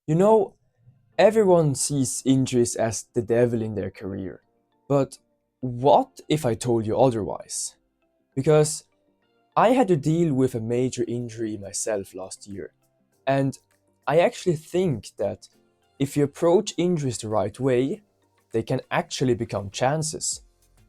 You know, everyone sees injuries as the devil in their career. But what if I told you otherwise? Because I had to deal with a major injury myself last year. And I actually think that if you approach injuries the right way, they can actually become chances.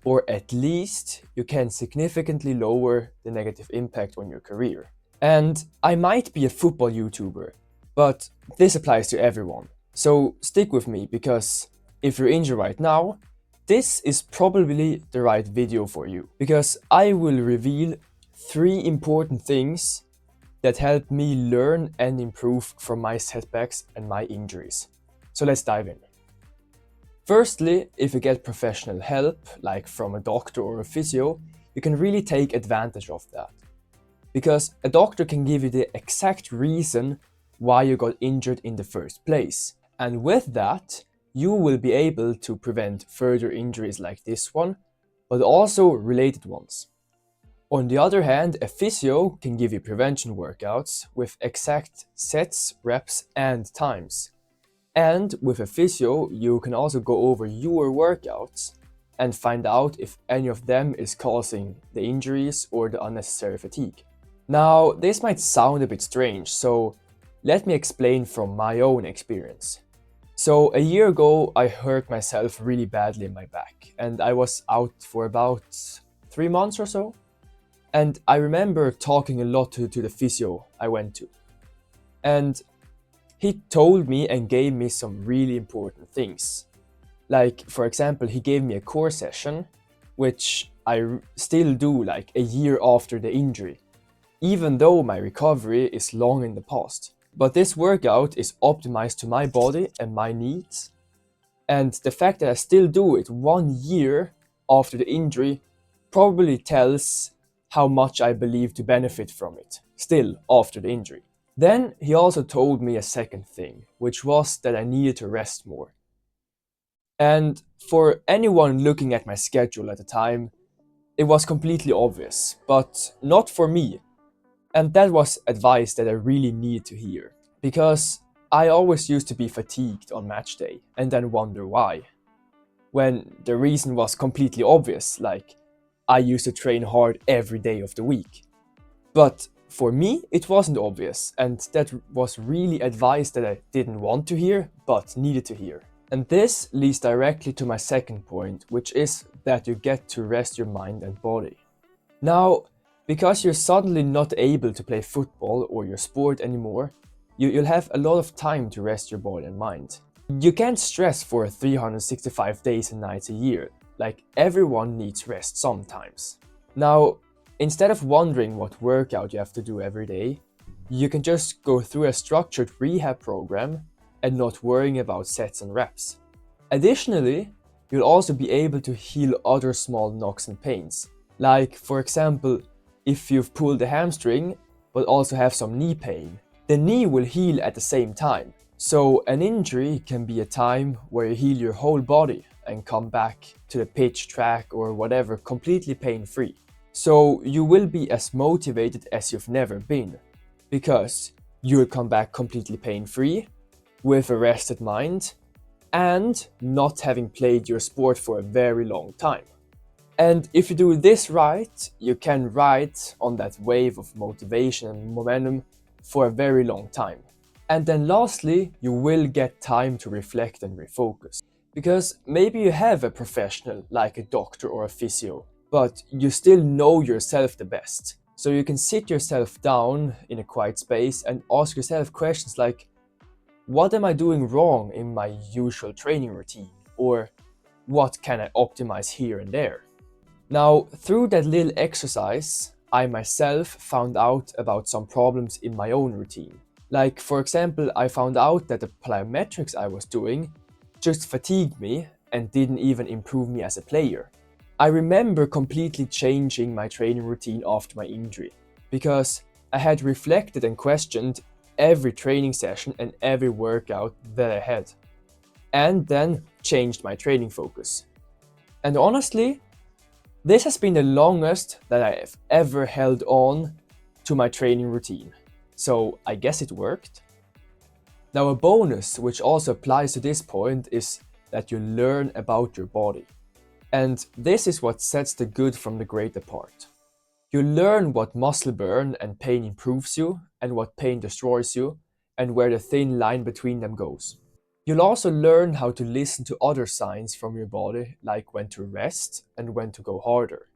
Or at least you can significantly lower the negative impact on your career. And I might be a football YouTuber, but this applies to everyone. So stick with me because if you're injured right now, this is probably the right video for you. Because I will reveal 3 important things that helped me learn and improve from my setbacks and my injuries. So let's dive in. Firstly, if you get professional help, like from a doctor or a physio, you can really take advantage of that. Because a doctor can give you the exact reason why you got injured in the first place. And with that, you will be able to prevent further injuries like this one, but also related ones. On the other hand, a physio can give you prevention workouts with exact sets, reps, and times. And with a physio, you can also go over your workouts and find out if any of them is causing the injuries or the unnecessary fatigue. Now, this might sound a bit strange, so let me explain from my own experience. So, a year ago, I hurt myself really badly in my back, and I was out for about 3 months or so. And I remember talking a lot to the physio I went to. And he told me and gave me some really important things. Like, for example, he gave me a core session, which I still do like a year after the injury, even though my recovery is long in the past. But this workout is optimized to my body and my needs. And the fact that I still do it 1 year after the injury probably tells how much I believe to benefit from it, still after the injury. Then he also told me a second thing, which was that I needed to rest more. And for anyone looking at my schedule at the time, it was completely obvious, but not for me. And that was advice that I really needed to hear. Because I always used to be fatigued on match day and then wonder why. When the reason was completely obvious, like I used to train hard every day of the week. But for me, it wasn't obvious, and that was really advice that I didn't want to hear, but needed to hear. And this leads directly to my second point, which is that you get to rest your mind and body. Now, because you're suddenly not able to play football or your sport anymore, you'll have a lot of time to rest your body and mind. You can't stress for 365 days and nights a year, like everyone needs rest sometimes. Now, instead of wondering what workout you have to do every day, you can just go through a structured rehab program and not worrying about sets and reps. Additionally, you'll also be able to heal other small knocks and pains. Like, for example, if you've pulled a hamstring but also have some knee pain, the knee will heal at the same time. So, an injury can be a time where you heal your whole body and come back to the pitch, track, or whatever completely pain free. So, you will be as motivated as you've never been because you'll come back completely pain free with a rested mind and not having played your sport for a very long time. And if you do this right, you can ride on that wave of motivation and momentum for a very long time. And then lastly, you will get time to reflect and refocus. Because maybe you have a professional like a doctor or a physio, but you still know yourself the best. So you can sit yourself down in a quiet space and ask yourself questions like, what am I doing wrong in my usual training routine? Or what can I optimize here and there? Now, through that little exercise, I myself found out about some problems in my own routine. Like, for example, I found out that the plyometrics I was doing just fatigued me and didn't even improve me as a player. I remember completely changing my training routine after my injury because I had reflected and questioned every training session and every workout that I had, and then changed my training focus. And honestly, this has been the longest that I have ever held on to my training routine. So I guess it worked. Now, a bonus which also applies to this point is that you learn about your body. And this is what sets the good from the great apart. You learn what muscle burn and pain improves you, and what pain destroys you, and where the thin line between them goes. You'll also learn how to listen to other signs from your body, like when to rest and when to go harder.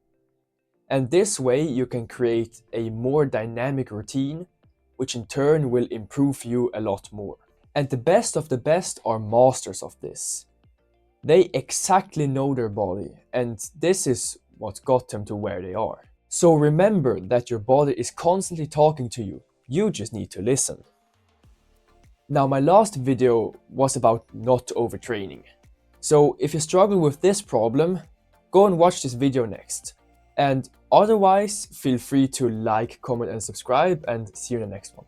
And this way you can create a more dynamic routine, which in turn will improve you a lot more. And the best of the best are masters of this. They exactly know their body, and this is what got them to where they are. So remember that your body is constantly talking to you. You just need to listen. Now, my last video was about not overtraining. So if you struggle with this problem, go and watch this video next. And otherwise, feel free to like, comment and subscribe, and see you in the next one.